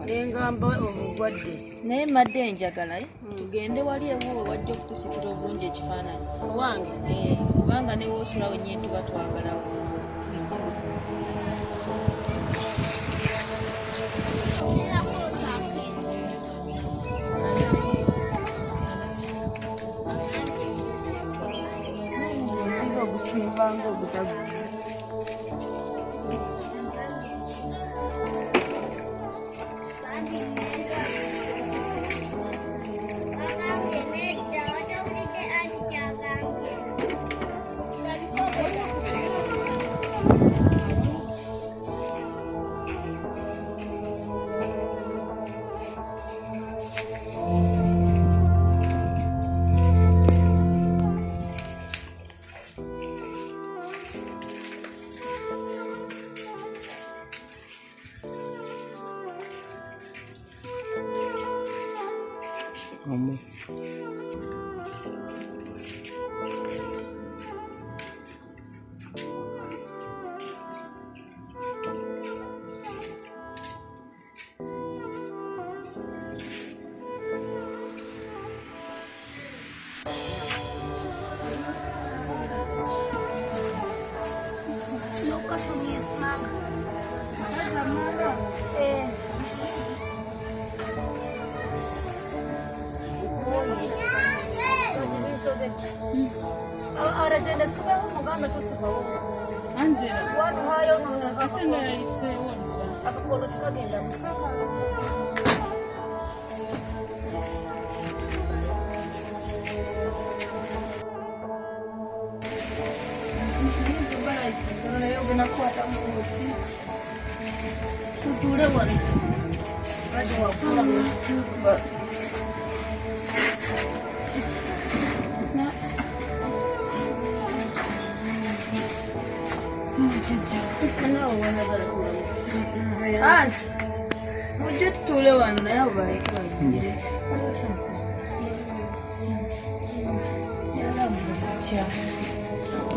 Engamba obugwadde naye madde enjagala tugende wali ewo wajja okutusikira obulungi ekifaananyi owange kubanga ne woosula wennyini tuba twagalawo ogusimbanga obutagu Aracında sıvı mı? Mugamma tu sıvı. Angela. Wanu hayo nuna. Achenda yaise wanu. Akakoloshka genda. Unakwata mti. Tutule wanu. Bado wakula mti. Mujye tutule wano naye abaleka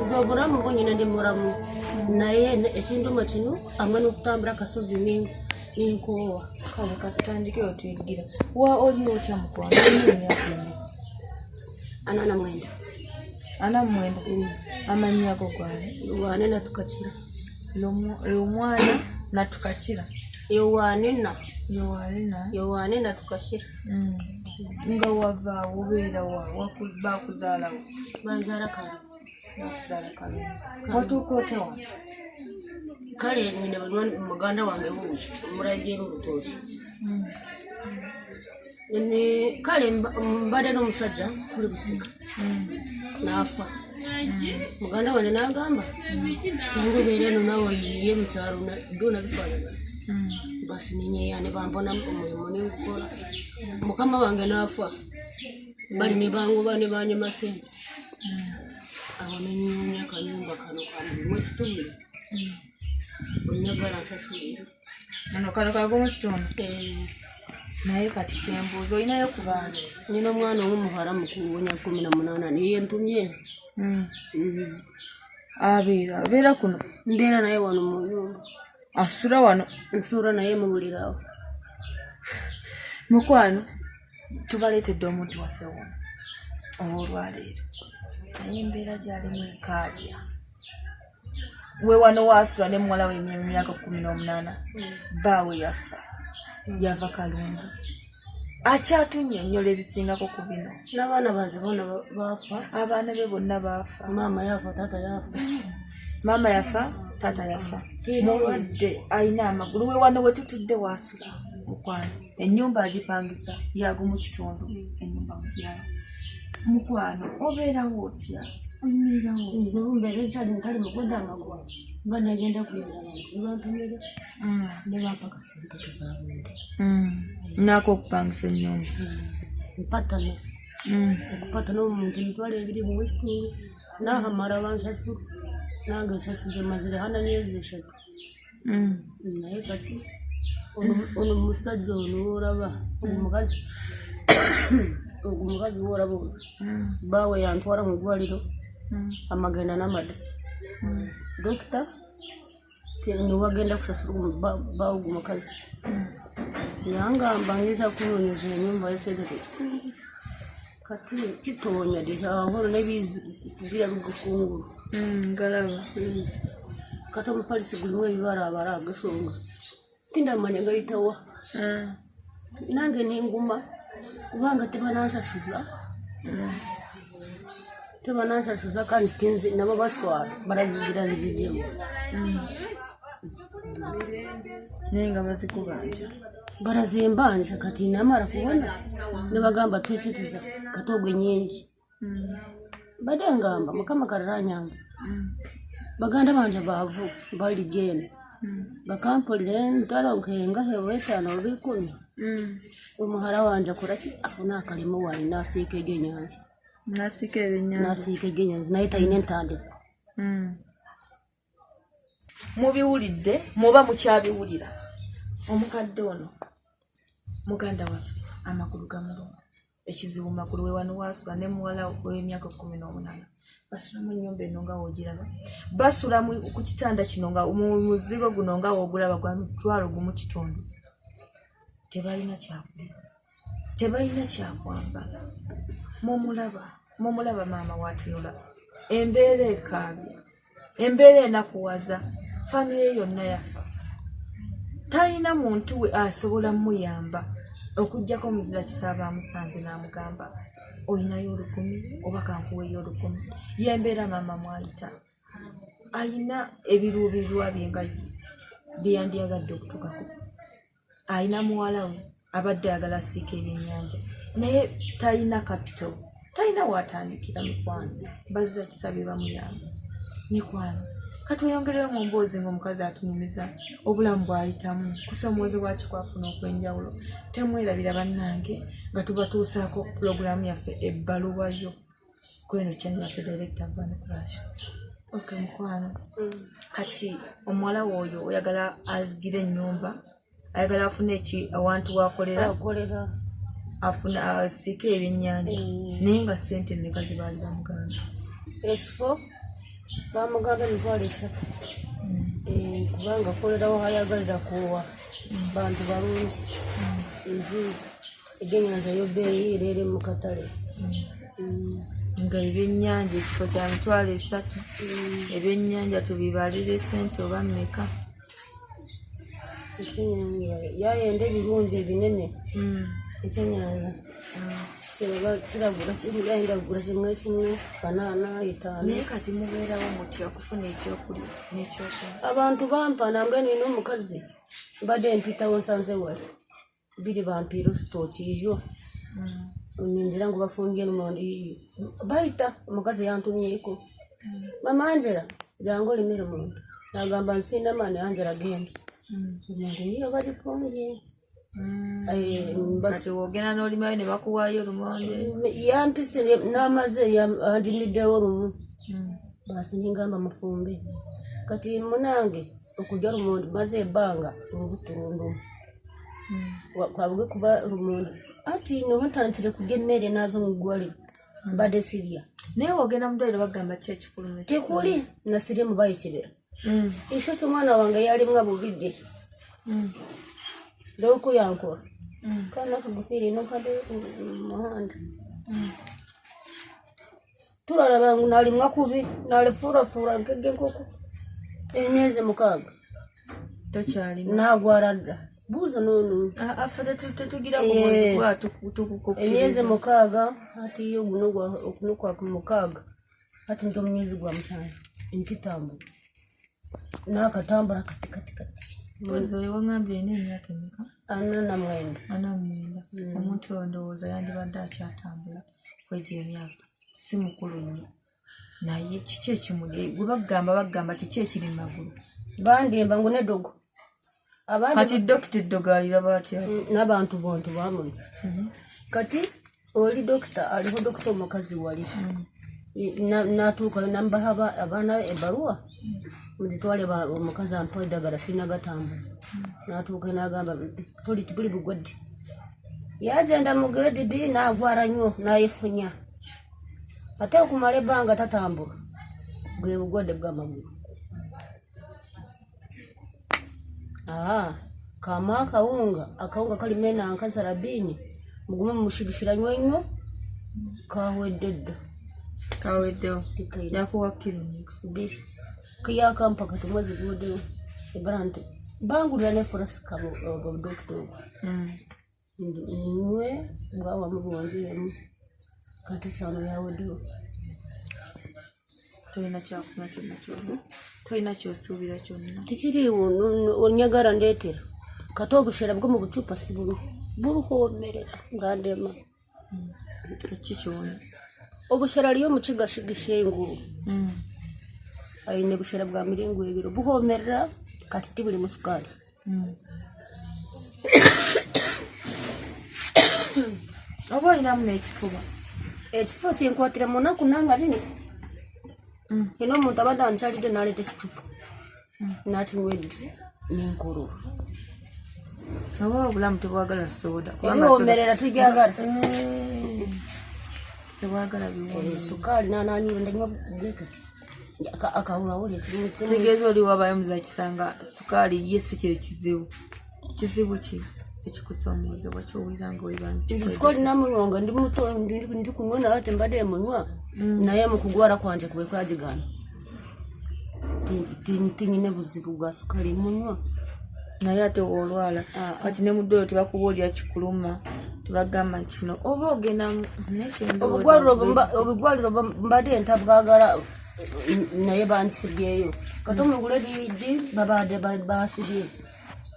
z'obulamu bwonyine ndi mulamu naye ekinduma kino hamwe n'okutambula akasozi n'enkoowa kale katutandike otuyiggira wa olina otya mukwano ana mwenda amannya ago gwane Yowaane Natukakira Lumwana Natukakira Yowaane Natukakira nga wava ubeera bakuzaalawo banzaala Kalungu bakuzaala Kalungu watuuka otya wano kale nyine muganda wange wuuki omulabyera olutooki kale mbadde n'omusajja kuli busika n'afa muganda wange n'agamba tangobeera eno nawe yiye mukyalo byona bifaanagana basi ninyeya ne bambona omulimu nengukola mukama wange n'afa bali ne bangoba ne banyema sente awo nenyunya akanyumba kano kamulimu ekitundu onyagala nsasulire ano kano kagomu kitundu naye kati kyembuuza olinayo ku baana nina omwana omumuhala mukuwonya 18 niye ntumye abeera kuno mbeera naye wano mu nyumba asula wano nsuula naye mubulirawo mukwano tubaleetedde omuntu waffe wano olwaleero naye embeera gyalimu ekaabya we wano waasula ne muwala we emyaka 18 baawe yava Kalungu akyatunnyonnyola ebisingako ku bino n'abaana banze bonna baafa abaana be bonna baafa maama yafa taata yafa maama yafa taata yafa mulwadde alina amagulu we wano we tutudde waasula mukwano ennyumba agipangisa yagumu kitundu ennyumba mukyala mukwano obeerawo otya oyimirirawo nze mbeera ekyali ntali mugwedde amagulu nga negenda kuyingira bantu nebantumira ne bampa kasente kesaabundi naako okupangisa ennyumba mpatana okupatana omuntu emitwalo 2 mu ekitundu nakamara bansasula nange nsasudde mazire hana myezi 3 naye kati ono musajja ono olaba omukazi omukazi wolaba baawe yantwala mu ddwaliro amagenda n'amadde dokita niwagenda kusasula baawe mukazi yangamba ngeza kunoonyeza ennyumba yesedere kati kitoonya dirahono nebizi bya lugukungulu ngalaba kati omufalisi gulimu ebibala abala agasonga tindamanya gayitawa nange nenguma kubanga tebanansasuza kandi tinze nabo baswala barazigira nibijemu naye nga bazikubanja barazimbanja kati namara kubona nebagamba tweseteza katogwe nyingi bade ngamba mukama kararanyanga baganda banje baavu bali gene bakampolire ntalo nkenga hewesana obikumi omuhara wanje kuraki afuna akalimu wali nasiike genyanja nasiike genyanja naye tayine ntandiko mubiwulidde muba mukyabiwulira omukadde ono muganda waffe amakulu gamuluma ekizibu makulu we wano waasula ne muwala w'emyaka 18 basula mu nnyumba eno nga woogiraba basula ku kitanda kino nga muzigo guno nga woogulaba gwa mitwalo gumu kitundu tebalina kyakulya tebalina kyakwambala mumulaba maama watunula embeera ekaabya embeera enakuwaza famire yonna yafa talina muntu we asobola muyamba okujjako muzira kisaba amusanze n'amugamba oyinayo 10 oba kankuweyo 10 yembeera maama mwayita ayina ebiruubirirwa bye nga byandyagadde okutukako ayina muwala we abadde agala siika ebyennyanja naye talina kapito talina watandikira mikwano bazza kisabe bamuyamba mikwano katweyongereyo mu mboozi ng'omukazi atunyumiza obulamu bw'ayitamu kusomoozebwa kikwafuna okw'enjawulo temwerabira bannange nga tubatuusaako pulogulaamu yaffe ebbaluwa yo kweno channel yaffe director Van Crash okay mukwano kati omuwala w'oyo oyagala azigire ennyumba ayagala afune eki awantu wakolera afuna asiike ebyennyanja naye nga ssente mmeka zibaali bamuganda esifo bamugamba emitwalo 3 kubanga akolerawo hayagalira kuwa bantu balungi egenyanza yobeeyi erere mu katale nga ebyennyanja ekifo kya mitwalo 3 ebyennyanja tubibalire sente oba mmeka yayenda ebirungi ebinene ekyenyanza kiragula yayenda kugula kimwe 5 naye kati mubeerawo mutya okufuna ekyokulya n'ekyokunywa abantu bampa nambwe nina omukazi mbadde mpitawo nsanze wali biri bampiira sitooki ijo nindira ngu bafumbye lumondi bayita omukazi yantumyeko mama Angela jangu olimire muntu nagamba nsina maani Angela genda omuntu niyo bagifumbye kati wogenda n'olimayo ne bakuwaayo lumonde yampise n'amaze andimiddewo lumu basi ningamba mufumbe kati munange okujja lumonde maze ebbanga olubuturundumu kwabwe kuba lumonde ati nobutantire kujja emmere nazo mugwali mbadde sirya naye wogenda mudwaliro bagamba ki ekikulu tekuli nasirye mubayikirira ekyo kyomwana wange yalimwa bubidde loko yankora kana kugufiri no kade muhanda turara bangu nalimwa kubi nalifura nkege nkoko emyezi 6 tokyali nagwaradda buza nonu afade tutugira ku mwezi gwa tukukokira emyezi 6 ati yo guno gwa okunukwa ku 6 ati ndo myezi gwa 5 inkitambo nakatambula kati Mwezo yewangambye ine emyaka emeka? 44. Omuntu ondowooza yandibadde akyatambula kwegyo emyaka si mukulu nnyo naye kiki ekimuli gwe bagamba kiki ekiri mu magulu bandimba ngu nedogo kati dokita eddogo aliraba atya n'abantu bontu bamuli kati oli dokita aliho dokita omukazi wali natuukayo nambaha abaana ebaruwa muditwale omukazi ampa eddagala sirina gatambula natuuka nagamba tuli bugwadde yagenda mu grade B nagwara nnyo nayefunya ate okumala ebbanga tatambula gwe bugwadde bw'amagulu kama akawunga kalime nankasarabini mugumu mushibishiranywa nnyo kaweddedo yakuwa kilo kiyakampa kati mwezi gudewo ebrante bangulira ne forasi kabo dokita nwe ngawa mubonjemu kati sano yawedewo toyina kyosuubira kyonna tikiriwo onyagala ndeetera kati obushera bwo mu bucupa si buruhoomerera ngandema kikyona obushera liyo mukigashigisha engulu ayine bushera bwa miringo 2 buhoomerera kati tibuli mu sukali oba olinamu n'ekifuba ekifo kinkwatira mu nnaku 4 ino omuntu abadde ankyalidde n'aleeta ekicupa nakinwedde n'enkorora oba obulamu tebwagala soda ebihoomerera tubyagala tebwagala sukaali nananyiro ndanywa bwekati akawulawo tegeeza oli wabayomuza kisanga sukaali ye si kiri kizibu ki ekikusoomozebwa kyowulira nga nze sukaali namunywanga ndi muto ndi kunywa naye tembadde munywa naye mukugwara kwanje kuwe kwagigana tinyine buzibu bwa sukaali munywa naye ate olwala kati ne mudde oyo tebakuba olya kikuluma tebagamba kino oba ogenda obugwaliro mbadde ntabwagala naye bansibyeyo kati omugule liidi babadde basibye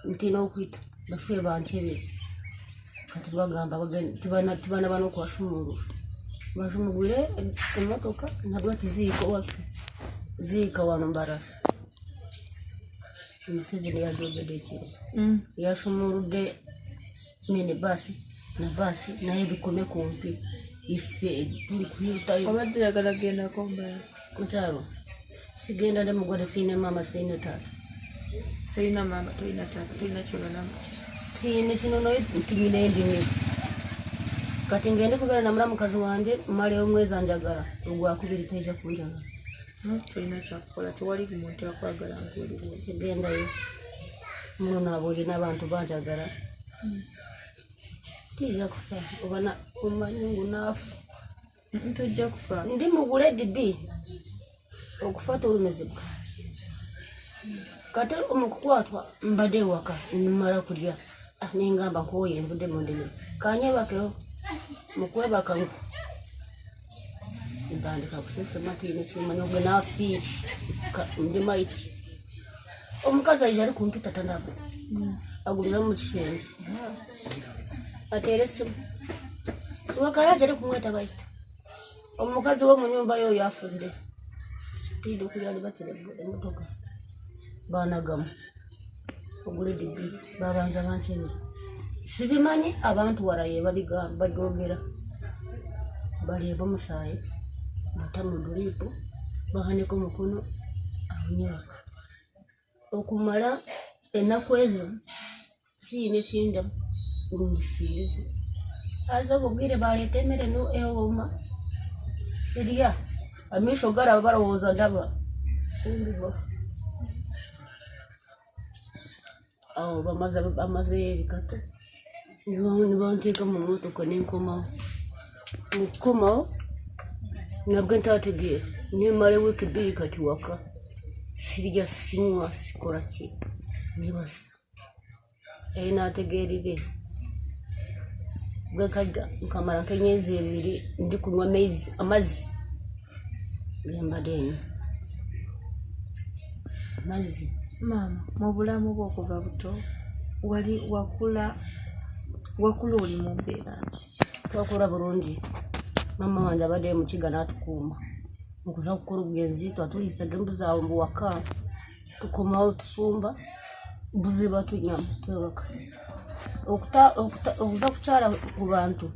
ntina okwita bafube bankyebeza kati bagamba tibanaba n'okwashumulula bashumugwire emotoka nabwo tiziika waffe ziika wano mbarara Museveni yadogedde ekiro yashumuludde mini basi na basi naye bikome kumpi ife tuli kuyitayo obadde yagala gendako mbala mutalo sigenda ne mugwade sine mama sine tata toyina mama toyina tata toyina kyolona muki sine kino noyo ntinyine endimi kati ngende kubeera na mulamukazi wanje male omwezi anjagala ogwakubiri taija kunjagala Tulina kyakukola tewali muntu akwagala ng'oli sigendayo muno nabo olina abantu banjagala tijja kufa oba omanyi ngu naafa tojja kufa ndi mugule dibi okufa tulumizibwa kate omukukwatwa mbadde ewaka nimala kulya nengamba nkoye nvudde mu ndimi kanyebakeo mukwebaka ntandika kusesema tuyina kimanyi ogwe naafiiri ndi maiti omukazi aija ali kumpi tatanago aguliza mu kishenje ateere esimu wakalaja ali kumweta baita omukazi wo mu nyumba yo yafudde sipiidi okuli ali batire emmotoka baanagamu ogule dibi babanza bantini sibimanyi abantu walaye babyogera baleeba omusaayi bata mu duliipu bahaniko omukono awunyewaka okumala ennaku ezo siina ekinda ngifiirize aza obugwire baleeta emmere ewoma erya amiisho galaba balowooza ndaba undibafu awo bamazeyo ebikato nibanteeka mu mmotoka nenkomawo nabwe ntategeera nimala wiiki 2 kati waka sirya sinywa sikola ki nibasa eyo nategeerire gwekajja nkamala nk'emyezi 2 ndi kunywa amazzi gembadde enyo amazzi maama mu bulamu bwo okuva buto wali wakula oli mu mbeera ki twakula bulungi mama wange abadde mu kiga n'atukuuma okuza kukola obugenzi twatuliisaga embuzi awo mu waka tukomawo tufumba mbuzi batunyama twebaka okuza kukyala ku bantu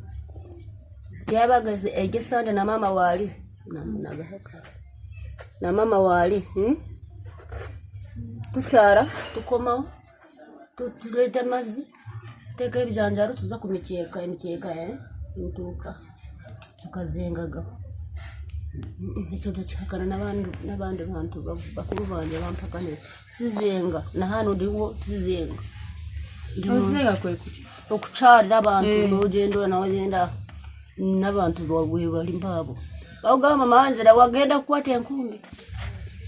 tyabagaze egesande na mama waali na mama waali tukyala tukomawo tuleeta amazzi teeka ebijanjalo tuza ku emikeeka ntuuka tukazengaga ekyo tekihakana n'abandi bantu bakulu bange bampakanira sizenga nahano ndiwo sizenga ozenga kwe kuti okukyalira abantu n'ogenda n'abantu bwe bali mbaabo bagamba mama wanzira wagenda kukwata enkumbi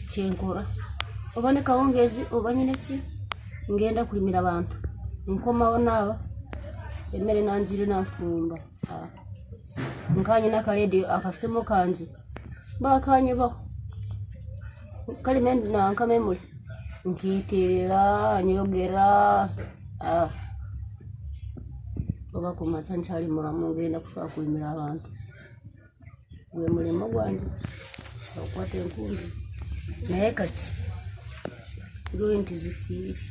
kyenkora oba ne kawungeezi oba nyine ki ngenda kulimira abantu nkomawo naaba emmere nanjiri nanfumba nkanye n'akaleediyo akasimu kanje bakanyebaho kalimendi nankamemuli nkiterera nyogera oba kumaca nkyali mulamu ngenda kusobola kulimira abantu gwe mulimo gwange okukwata enkumbi naye kati ndoye nti zifiire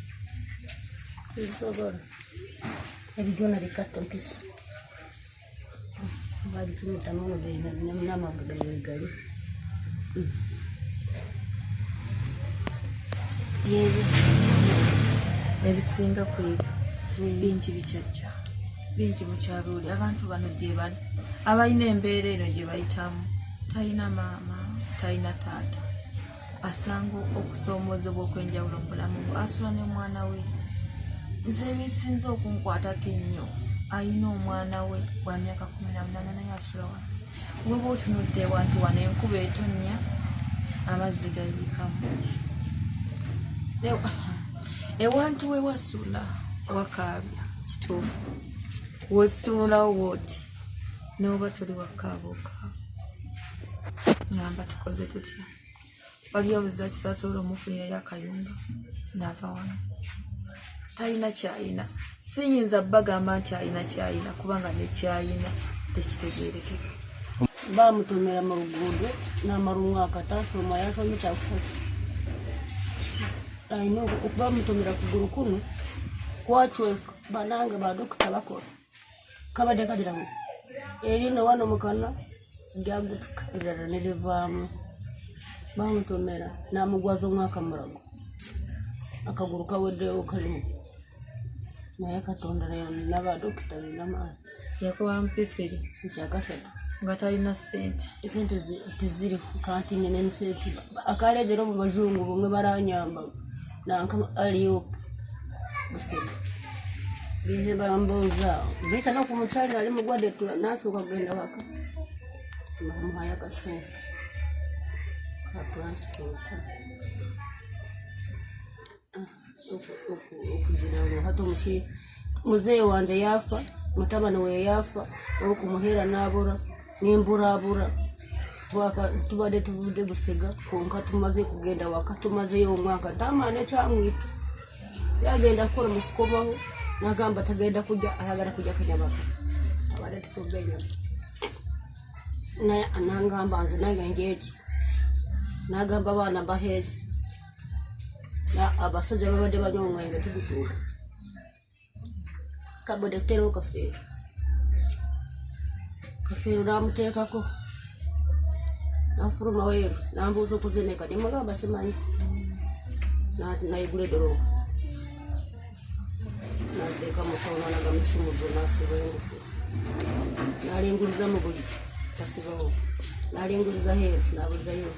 zisobola ebijona bikatta mpiso balitumitamuno namagagali ebisinga kwebyo bingi bikyajja bingi mukyalo oli abantu bano gye bali abalina embeera eno gye bayitamu talina maama talina taata asanga okusoomoozebwa okwenjawulo mu bulamu bwe asula ne mwana we nze ebisinza okunkwatako ennyo ayina omwana we wa myaka 18 naye asula wano weba otunudde ewantu wano enkuba etonnya amazzi gayiikamu ewantu we wasula wakaabya kituufu wetunulawo wooti noba tuli wakaabookaabo ngamba tukoze tutya waliyo obuzira kisasobola omufunirayo akayumba naava wano talina kyayina siyinza bagamba nti alina kyayina kubanga nekyayina tekitegeerekeka bamutomera mu luguudo n'amalungu akataasa omwo yasomye kyakufa ayina bamutomera kugulu kuno kwacweka banange badokita bakola kabadde kadiramu erino wano mukana lyagutuka erala nerivaamu bamutomera n'amugwaza omwaka mulago akagulu kaweddewo kalimu naye katonda nayo n'abadokita binamaanyi yakuba mpeferi ekyakasatu nga talina ssente. Esente teziri ku kantini n'ensente. Akalejero mu bazungu bumwe baranyamba nanka aliyo busema. Bine bambuuza bisa no ku mukyali ali mugwadde nasooka kugenda waka. Bamuhaya kasente ka transport. Okujina hata muzee wanje yafa, mutabani we yafa, okumuhera nabura nimburabura. Tubadde tuvude Busega konka tumaze kugenda waka tumazeyo omwaka tamane kyamwitu. Yagenda kola mukukomaho nagamba tagenda kujja ayagala kujja Kanyabaka. Abadde tufubenya. Naye anangamba nze nange ngeeti. Nagamba abaana baheje. Na abasajja babadde banywa omwenge tugutuuka. Kabode tero kafeero. Kafeero namuteekako. Nafuruma weeru nambuuza okuzeneka nemugamba simanyi. Nayigula edorobo. Nateeka musawo nagamusumuzo nasiba engufu. Nalinguriza mu buli tasibawo. Nalinguriza heeru nabulirayo.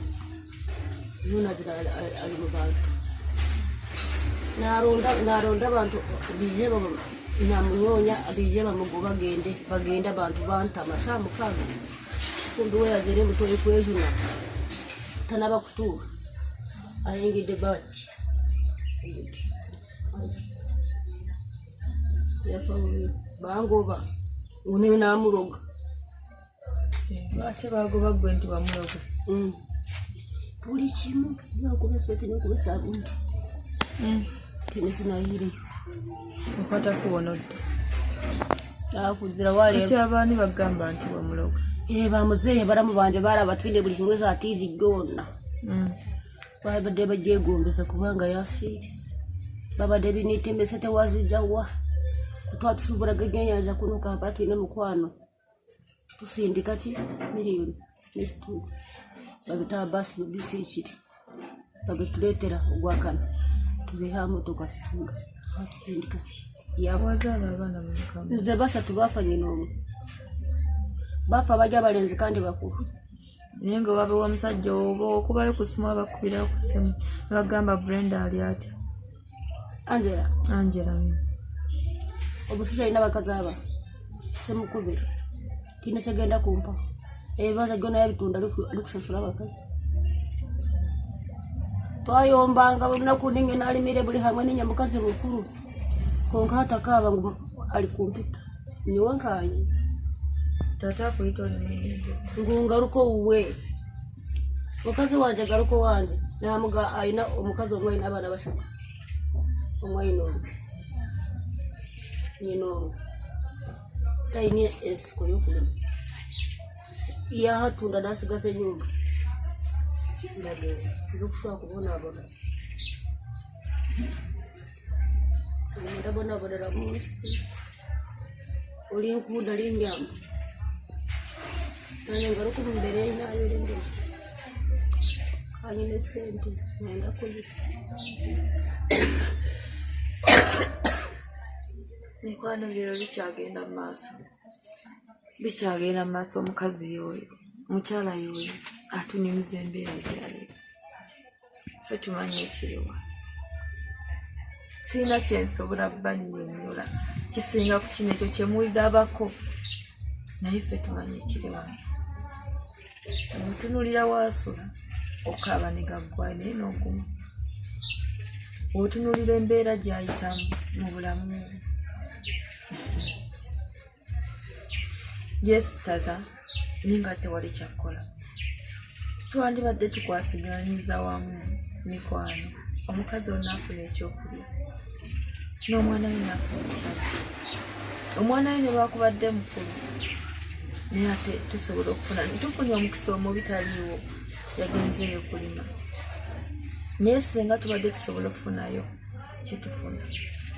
Yuna jira ali mu bantu. Naronda abantu bije baba namunyonya abije bamugoba bagenda abantu bantama samukaga. Fundu we azere mutoyi kwejuna. Tanaba kutuwa. Ayingide bati. Yafamu bangoba une namuroga. Bate bagoba gwe nti bamuroga. Buli kimu nakubese tinokubesa abuntu. Tinesina hiri. Okwata kuwonodde. Akuzira wale. Ati abaani bagamba nti bamuroga. Bamuzeeye baramu banje barabatwinde buli kimwe za TV gonna. Babadde bajegombesa kubanga yafiire. Babadde binitemesa tewazijjawa. Twatubura gegenyaza kuno kapati ne mukwano. Tusindika ki miliyoni nestu. Babita basi bisichiri. Babituletera ogwakana. Tubeha motoka situnga. Tusindika si. Yawazala abana mu Nze basatu bafanye nomu. Bafa bajja balenzi kandi bakulu. Nenga wabe wa musajja obo okubayo kusimu abakubira ku simu. Bagamba Brenda ali ati. Angela. Obushusha ina bakazaba. Semukubira. Kina kyagenda kumpa. Baza gona yabitunda lukushashura bakazi. Twayombanga lunaku ninge nalimire buli hamwe n'inyamukazi rukuru. Konka hatakaba ngo ali kumpita. Nyiwankaye. Tata kuito ni Ngungaruko uwe. Mukazi wanje garuko wanje. Namuga aina omukazi omwe n'abana bashaka. Omwaino. Nino. Taini esiko yokulima. Ya hatunda nasigase nyumba. Ndage. Ndukushwa kubona abona. Ndabona abona musi. Oli nkunda lingyamba. Nane ngaruko mbere nayo lende. Kanyine sente nenda kozisa. Nikwano biro bikyagenda maaso omukazi yoyo mukyala yoyo atunimuza embeera gyali. Ffe tumanyi ekiriwa. Sina kyensobola bannyonnyola kisinga ku kino ekyo kyemuwulirabako naye ffe tumanyi ekiriwa. Otunulira waasula okaaba ne gaggwa naye n'ogumu. Otunulira embeera gy'ayitamu mu bulamu yesitaza ninga tewali kyakola. Twandibadde tukwasiganiza wamu mikwano. Omukazi onafuna ekyokulya n'omwana we nafuna essala. Omwana we ne lwakubadde mukulu naye ate tusobola okufuna tufunye omukisa omubi taliiwo yagenzeeyo kulima. Naye singa tubadde tusobola okufunayo kyetufuna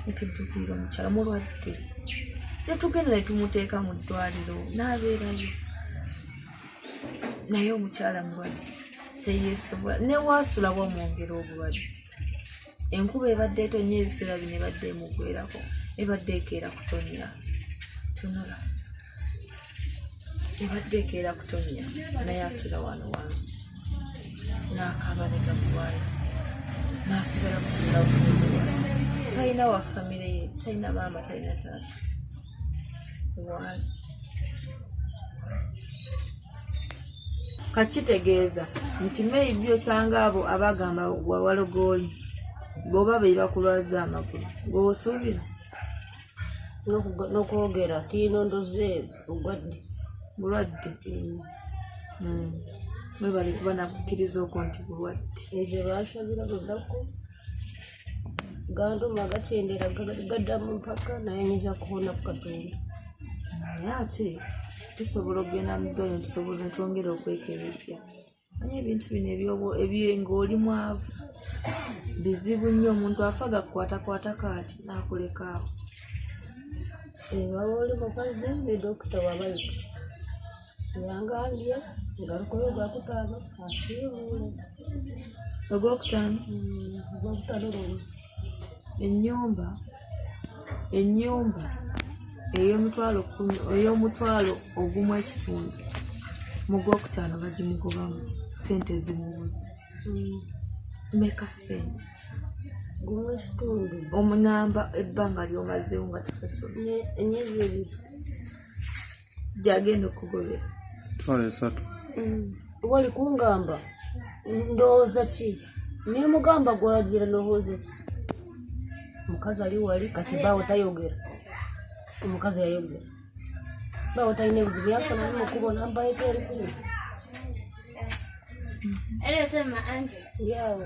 nekidukirira omukyala mulwadde netugenda ne tumuteeka mu ddwaliro n'abeerayo. Naye omukyala mulwadde teyeesobola ne waasula bwamwongera obulwadde. Enkuba ebadde etonnya ebiseera bino ebadde emugwerako ebadde ekeera kutonnya. Tunula ebadde ekeera kutonya naye asula wano wansi n'akaaba ne gaggwayo n'asigala kutunula butuuzi bwati talina wa famire ye talina maama talina taata waali kakitegeeza nti maybe osanga abo abagamba wawalogooli bw'oba be bakulwaza amagulu ng'osuubira n'okwogera tiino ndoze obulwadde bwe bali kuba nakukkiriza okwo nti bulwadde nze bansabira lunaku ganduma gatendera gaddamu mpaka naye nyiza kuwona ku Katonda naye ate tusobola okugenda mu ddwaliro tusobola netwongera okwekebejja naye ebintu bino ng'oli mwavu bizibu nnyo omuntu afa gakwatakwata kaati n'akuleka awo baba oli mukazi ne dokita wabayita yangambye ngalukoyo gwakutaano asiibuule ogwokutaano lwomu ennyumba ey'omutwalo ogumu ekitundu mu gwokutaano bagimugobamu sente zimubuze meka sente gumu ekitundu omunamba ebbanga lyomazeewo nga tasasula emyezi 2 gyagenda okugobera 3 wali kungamba ndowooza ki nimugamba gwolagira ndowooza ki omukazi ali wali kati baawe tayogera omukazi yayogera baawe talina ebizibu yafuna nimukubona mbayezo eri kuyo yawe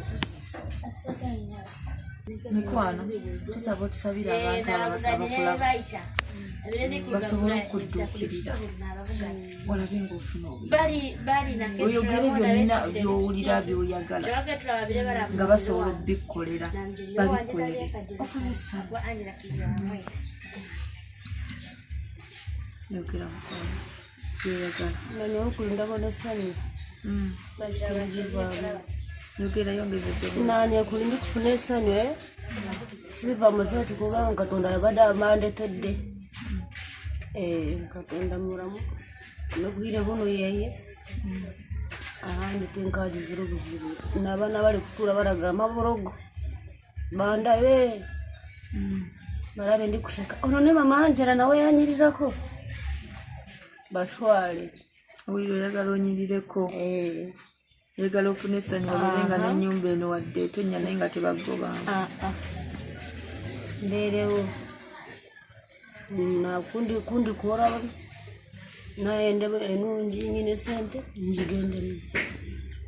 mikwano tusaba otusabira abantu abo basaba okulaba basobole okudduukirira olabe ng'ofuna oyogere byonna byowulira byoyagala nga basobola okubikkolera babikolere ofuna essanyu yogera mukwano byoyagala nani okulinda nessanyu sakitulagivaamu yogera yongezedde nani akulindi kufuna essanyu siva musaki kubanga Katonda yabadde amandetedde Katonda mulamu nobwire buno yeye ahandi tenkaji ziro buzibu n'abaana bali kutuula balaga amaborogo bandabe balabe ndi kusheka ono ne mama Angela nawe yanyirirako bashwale owulira oyagala onyirireko yagala ofuna essanyu olere nga n'ennyumba eno wadde etonya naye nga tebagobanga mbeerewo kundi kuora naye ndebe enungi nyine sente njigendemu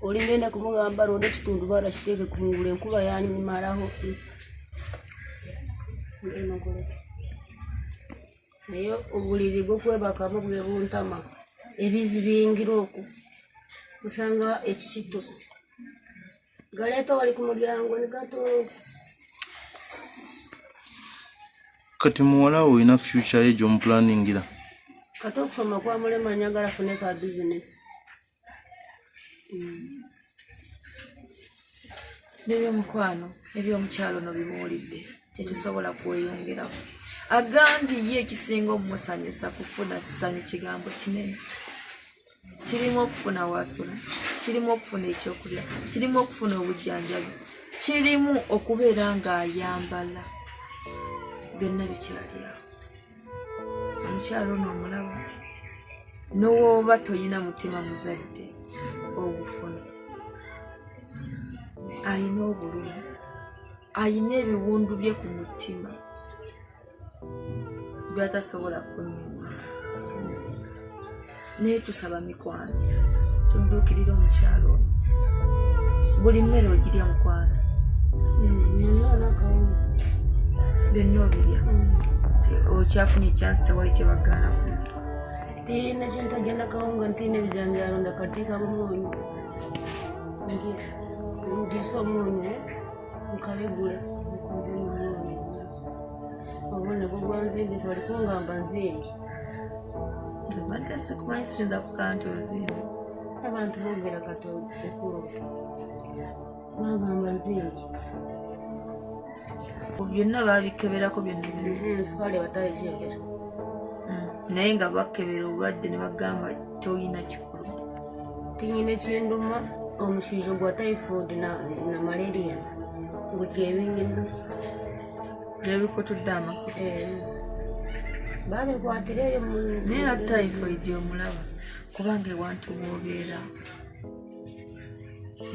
olingenda kumugamba londa ekitundu baala kiteeke kumugula enkuba yanimalaho naye obuliri bwokwebakamu bwe buntama ebizi biyingira okwo osanga ekikituse galeeta wali ku mulyango ne gato kati muwala wo olina future ye gy'omupulaningira kati okusoma kwa mulema nyagala afune ka bizinesi n'ebyomukwano ebyomukyalo no bimuwulidde tetusobola kweyongeramu agambye ye ekisinga omumusanyusa kufuna ssanyu kigambo kinene kirimu okufuna wasula kirimu okufuna ekyokulya kirimu okufuna obujjanjabi kirimu okubeera ng'ayambala byonna bikyali awo omukyalo ono omulaba n'owooba toyina mutima muzadde ogufuna ayina obulumi ayina ebiwundu bye ku mutima byatasobola kunyuma naye tusaba mikwano tudduukirire omukyalo ono buli mmere ogirya mukwano byonna obirya okyafunye ekyansi tewali kyebagaana tiina kyentagenda kawunga ntiina ebijanjalo ndakateekamu omwonyo ndiisa omwonyo nkabigula obone bugwanzimbi tewali kungamba nzimbi tubadde sikumanyi sinza kukaa nti ozimbi abantu boogera kati ekulu bagamba nzimbi byonna babikeberako byonna nsukale batayekyebera naye nga bakebera obulwadde ne bagamba kyoyina kikulu. tinyine kinduma omushiija gwa typhoid na malaria ngutyebinyindu nebikutudde amakulu babikwatireyo naye na typhoid omulaba kubanga ewantu bwobeera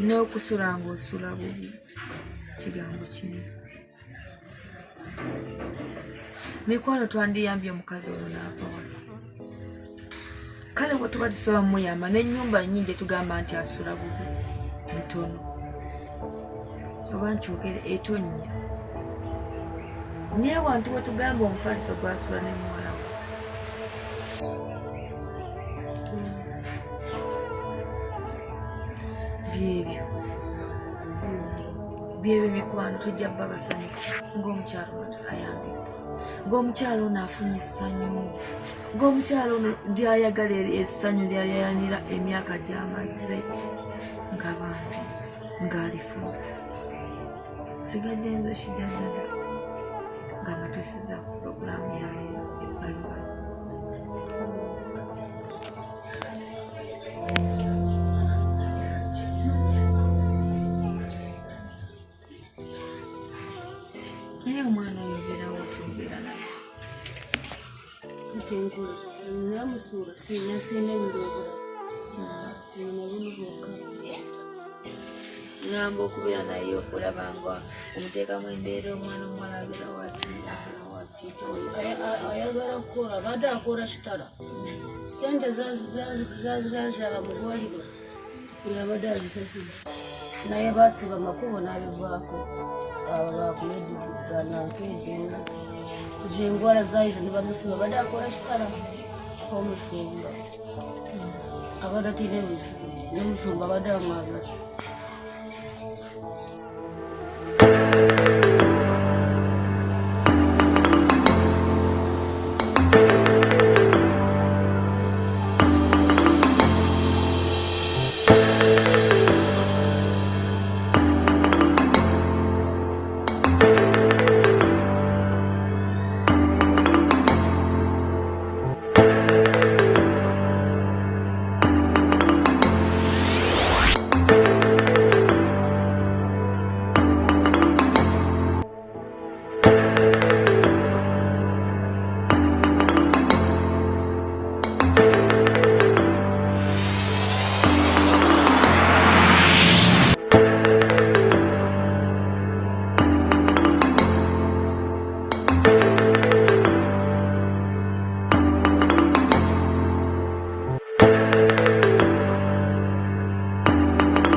n'okusula ng'osula bubi kigambo kinene. Mikwano twandiyambye omukazi ono n'ava wano. Kale bwe tuba tusobola muyamba n'ennyumba nnyingi tugamba nti asula bubi ntono oba nkyogere etonnya naye wantu bwe tugamba omufaliso gwasula ne muwala we byebyo mikwano tujja bba basanyufu ng'omukyalo ono ayambibwa, ng'omukyalo ono afunye essanyu, ng'omukyalo ono lyayagala essanyu lyayayanira emyaka gy'amaze nga bantu ng'alifuna. Sigadde nze Shidadada nga matuusiza ku puroguraamu ya leero ebbalubalu. Naye omwana oyogerawo otumbera naye ntenkusi namusuula sinasina ebirobora nabino bwokka ngamba okubeera naye okulaba nga omuteekamu embeera omwana omuwala abeera wati ayagala kukola abadde akola kitala sente zazaba mudwaliro yabadde azisasula naye basiba makubo n'abivaako abo bakumediganankeegenda zengwala zaizo nibamusiba abadde akola kitala omusumba abadde atina ebizibu n'omusumba abadde amwagala.